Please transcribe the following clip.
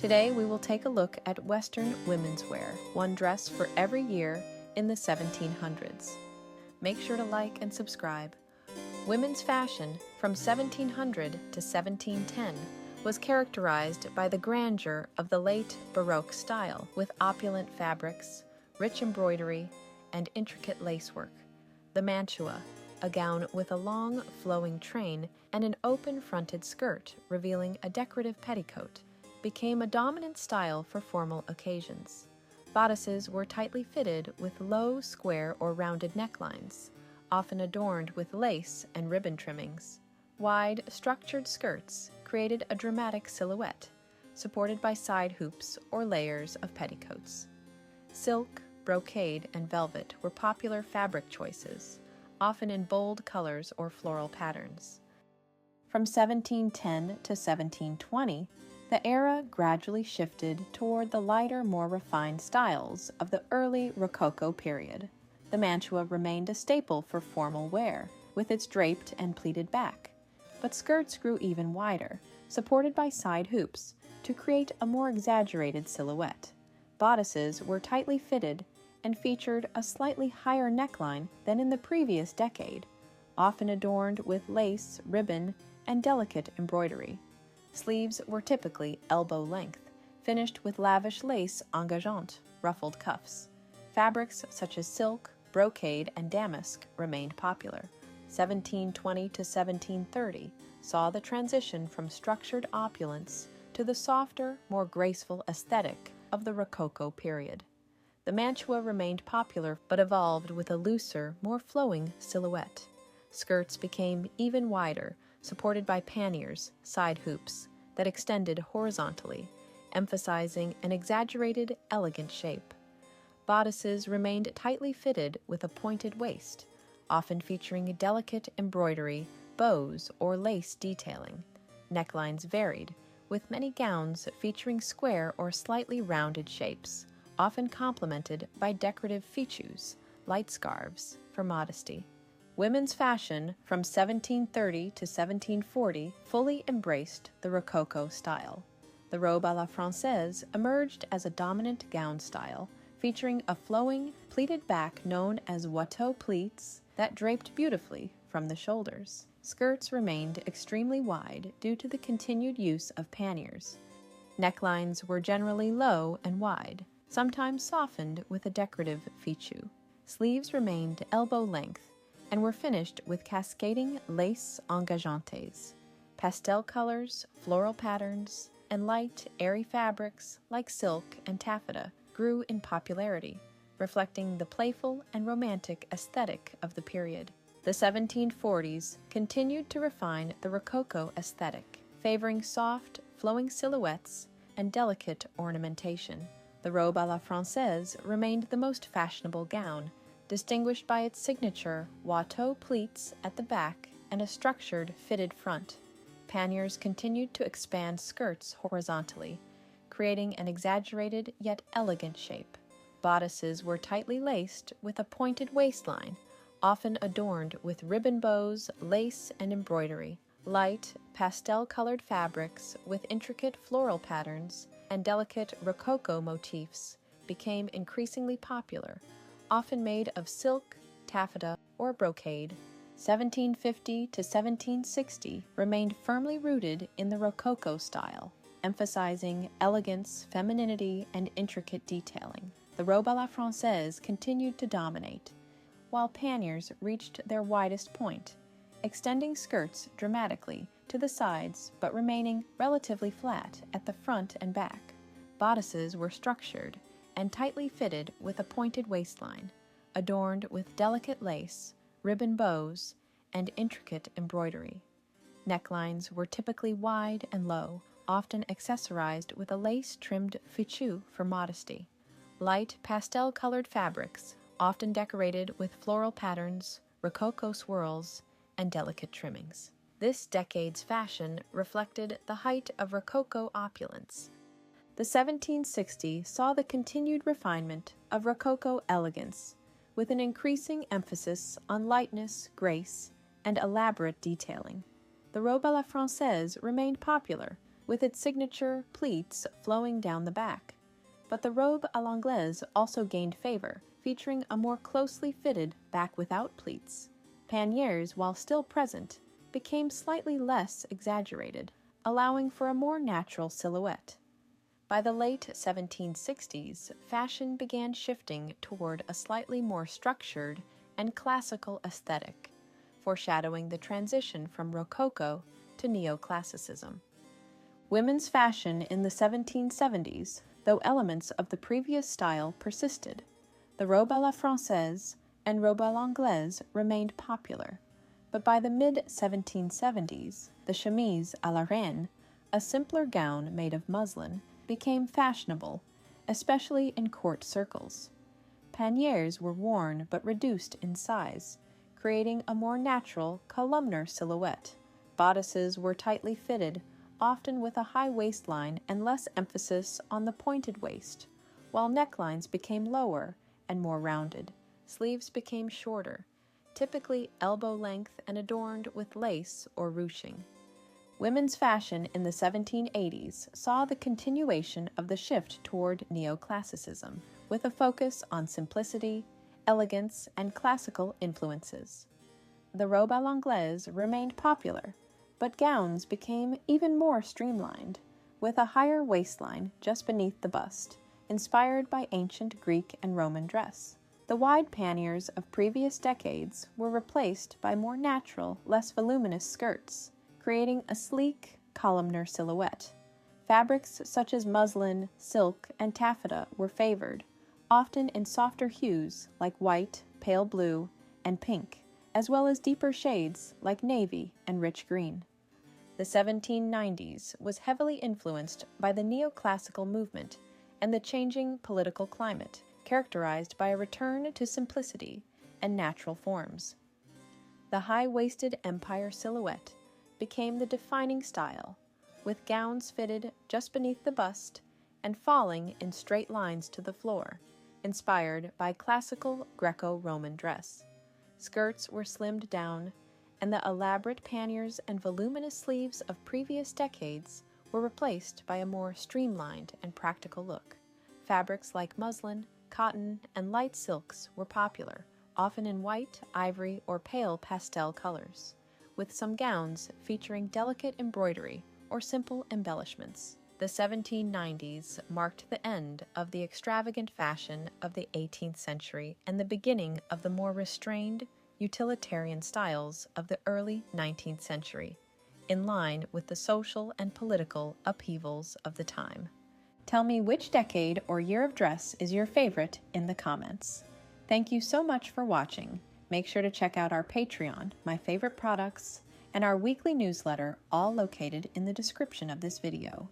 Today we will take a look at Western women's wear, one dress for every year in the 1700s. Make sure to like and subscribe. Women's fashion from 1700 to 1710 was characterized by the grandeur of the late Baroque style, with opulent fabrics, rich embroidery, and intricate lacework. The mantua, a gown with a long, flowing train and an open-fronted skirt revealing a decorative petticoat, became a dominant style for formal occasions. Bodices were tightly fitted with low, square, or rounded necklines, often adorned with lace and ribbon trimmings. Wide, structured skirts created a dramatic silhouette, supported by side hoops or layers of petticoats. Silk, brocade, and velvet were popular fabric choices, often in bold colors or floral patterns. From 1710 to 1720, the era gradually shifted toward the lighter, more refined styles of the early Rococo period. The mantua remained a staple for formal wear, with its draped and pleated back, but skirts grew even wider, supported by side hoops, to create a more exaggerated silhouette. Bodices were tightly fitted and featured a slightly higher neckline than in the previous decade, often adorned with lace, ribbon, and delicate embroidery. Sleeves were typically elbow length, finished with lavish lace engageante, ruffled cuffs. Fabrics such as silk, brocade, and damask remained popular. 1720 to 1730 saw the transition from structured opulence to the softer, more graceful aesthetic of the Rococo period. The mantua remained popular but evolved with a looser, more flowing silhouette. Skirts became even wider, supported by panniers, side hoops, that extended horizontally, emphasizing an exaggerated, elegant shape. Bodices remained tightly fitted with a pointed waist, often featuring delicate embroidery, bows, or lace detailing. Necklines varied, with many gowns featuring square or slightly rounded shapes, often complemented by decorative fichus, light scarves, for modesty. Women's fashion from 1730 to 1740 fully embraced the Rococo style. The robe à la francaise emerged as a dominant gown style, featuring a flowing, pleated back known as watteau pleats that draped beautifully from the shoulders. Skirts remained extremely wide due to the continued use of panniers. Necklines were generally low and wide, sometimes softened with a decorative fichu. Sleeves remained elbow length and were finished with cascading lace engageantes. Pastel colors, floral patterns, and light, airy fabrics like silk and taffeta grew in popularity, reflecting the playful and romantic aesthetic of the period. The 1740s continued to refine the Rococo aesthetic, favoring soft, flowing silhouettes and delicate ornamentation. The robe à la francaise remained the most fashionable gown, distinguished by its signature watteau pleats at the back and a structured, fitted front. Panniers continued to expand skirts horizontally, creating an exaggerated yet elegant shape. Bodices were tightly laced with a pointed waistline, often adorned with ribbon bows, lace, and embroidery. Light, pastel-colored fabrics with intricate floral patterns and delicate rococo motifs became increasingly popular, often made of silk, taffeta, or brocade. 1750 to 1760 remained firmly rooted in the Rococo style, emphasizing elegance, femininity, and intricate detailing. The robe à la francaise continued to dominate, while panniers reached their widest point, extending skirts dramatically to the sides but remaining relatively flat at the front and back. Bodices were structured and tightly fitted with a pointed waistline, adorned with delicate lace, ribbon bows, and intricate embroidery. Necklines were typically wide and low, often accessorized with a lace-trimmed fichu for modesty. Light, pastel-colored fabrics, often decorated with floral patterns, rococo swirls, and delicate trimmings. This decade's fashion reflected the height of Rococo opulence. The 1760s saw the continued refinement of Rococo elegance, with an increasing emphasis on lightness, grace, and elaborate detailing. The robe à la francaise remained popular, with its signature pleats flowing down the back. But the robe à l'anglaise also gained favor, featuring a more closely fitted back without pleats. Panniers, while still present, became slightly less exaggerated, allowing for a more natural silhouette. By the late 1760s, fashion began shifting toward a slightly more structured and classical aesthetic, foreshadowing the transition from rococo to neoclassicism. Women's fashion in the 1770s, though elements of the previous style persisted, the robe à la francaise and robe à l'anglaise remained popular, but by the mid-1770s, the chemise à la reine, a simpler gown made of muslin, became fashionable, especially in court circles. Panniers were worn but reduced in size, creating a more natural, columnar silhouette. Bodices were tightly fitted, often with a high waistline and less emphasis on the pointed waist, while necklines became lower and more rounded. Sleeves became shorter, typically elbow length and adorned with lace or ruching. Women's fashion in the 1780s saw the continuation of the shift toward neoclassicism, with a focus on simplicity, elegance, and classical influences. The robe à l'anglaise remained popular, but gowns became even more streamlined, with a higher waistline just beneath the bust, inspired by ancient Greek and Roman dress. The wide panniers of previous decades were replaced by more natural, less voluminous skirts, creating a sleek, columnar silhouette. Fabrics such as muslin, silk, and taffeta were favored, often in softer hues like white, pale blue, and pink, as well as deeper shades like navy and rich green. The 1790s was heavily influenced by the neoclassical movement and the changing political climate, characterized by a return to simplicity and natural forms. The high-waisted empire silhouette became the defining style, with gowns fitted just beneath the bust and falling in straight lines to the floor, inspired by classical Greco-Roman dress. Skirts were slimmed down, and the elaborate panniers and voluminous sleeves of previous decades were replaced by a more streamlined and practical look. Fabrics like muslin, cotton, and light silks were popular, often in white, ivory, or pale pastel colors, with some gowns featuring delicate embroidery or simple embellishments. The 1790s marked the end of the extravagant fashion of the 18th century and the beginning of the more restrained, utilitarian styles of the early 19th century, in line with the social and political upheavals of the time. Tell me which decade or year of dress is your favorite in the comments. Thank you so much for watching. Make sure to check out our Patreon, My Favorite Products, and our weekly newsletter, all located in the description of this video.